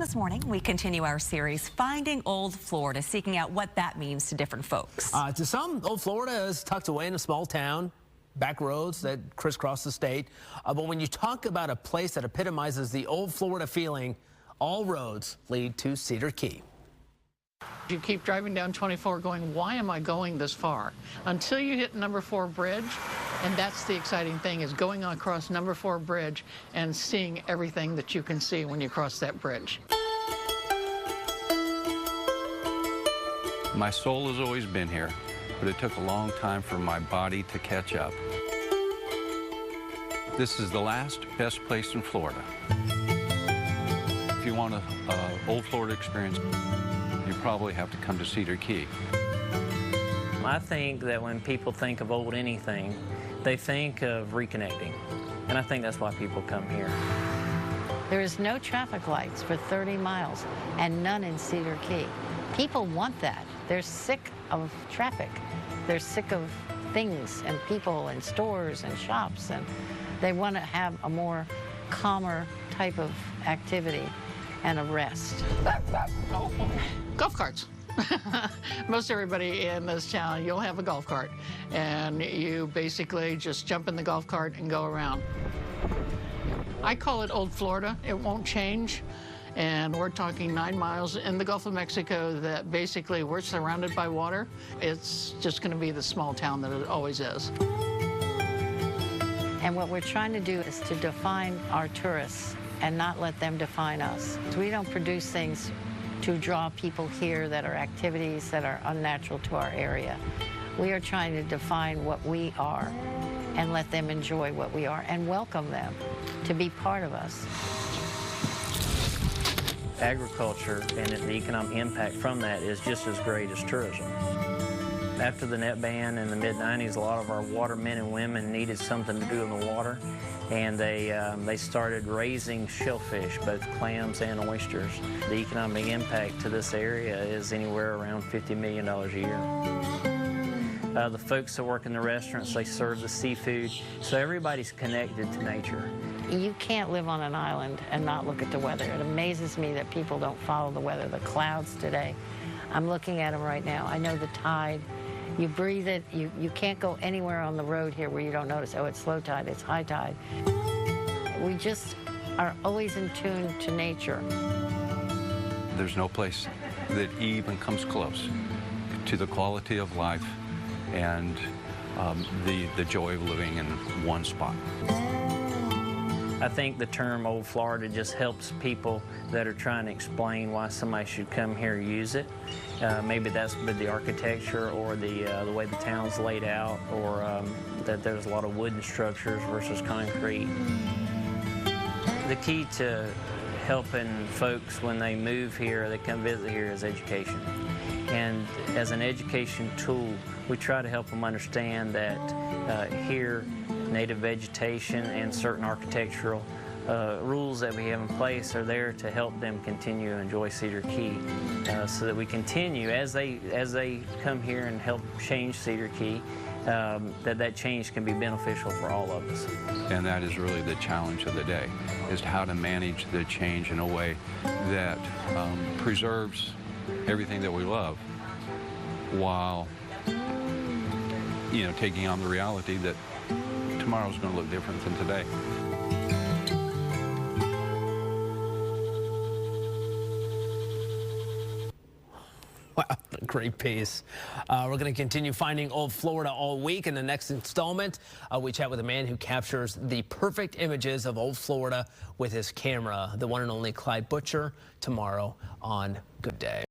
This morning, we continue our series, Finding Old Florida, seeking out what that means to different folks. To some, Old Florida is tucked away in a small town, back roads that crisscross the state. But when you talk about a place that epitomizes the Old Florida feeling, all roads lead to Cedar Key. You keep driving down 24 going, why am I going this far? Until you hit number 4 bridge, and that's the exciting thing, is going across number 4 bridge and seeing everything that you can see when you cross that bridge. My soul has always been here, but it took a long time for my body to catch up. This is the last best place in Florida. If you want an Old Florida experience, you probably have to come to Cedar Key. I think that when people think of old anything, they think of reconnecting. And I think that's why people come here. There is no traffic lights for 30 miles and none in Cedar Key. People want that. They're sick of traffic. They're sick of things and people and stores and shops, and they want to have a more calmer type of activity and a rest. Golf carts. Most everybody in this town, you'll have a golf cart, and you basically just jump in the golf cart and go around. I call it Old Florida. It won't change, and we're talking 9 miles in the Gulf of Mexico that basically we're surrounded by water. It's just going to be the small town that it always is. And what we're trying to do is to define our tourists and not let them define us. We don't produce things to draw people here that are activities that are unnatural to our area. We are trying to define what we are and let them enjoy what we are and welcome them to be part of us. Agriculture and the economic impact from that is just as great as tourism. After the net ban in the mid-90s, a lot of our watermen and women needed something to do in the water, and they started raising shellfish, both clams and oysters. The economic impact to this area is anywhere around $50 million a year. The folks that work in the restaurants, they serve the seafood, so everybody's connected to nature. You can't live on an island and not look at the weather. It amazes me that people don't follow the weather. The clouds today, I'm looking at them right now. I know the tide. You breathe it. You can't go anywhere on the road here where you don't notice, oh, it's low tide, it's high tide. We just are always in tune to nature. There's no place that even comes close to the quality of life and the joy of living in one spot. I think the term Old Florida just helps people that are trying to explain why somebody should come here use it. Maybe that's with the architecture or the way the town's laid out, or that there's a lot of wooden structures versus concrete. The key to helping folks when they move here, they come visit here, is education. And as an education tool, we try to help them understand that here, native vegetation and certain architectural rules that we have in place are there to help them continue to enjoy Cedar Key, so that we continue, as they come here and help change Cedar Key, that change can be beneficial for all of us. And that is really the challenge of the day, is how to manage the change in a way that preserves everything that we love, while taking on the reality that tomorrow's going to look different than today. Wow, great piece. We're going to continue finding Old Florida all week. In the next installment, we chat with a man who captures the perfect images of Old Florida with his camera, the one and only Clyde Butcher, tomorrow on Good Day.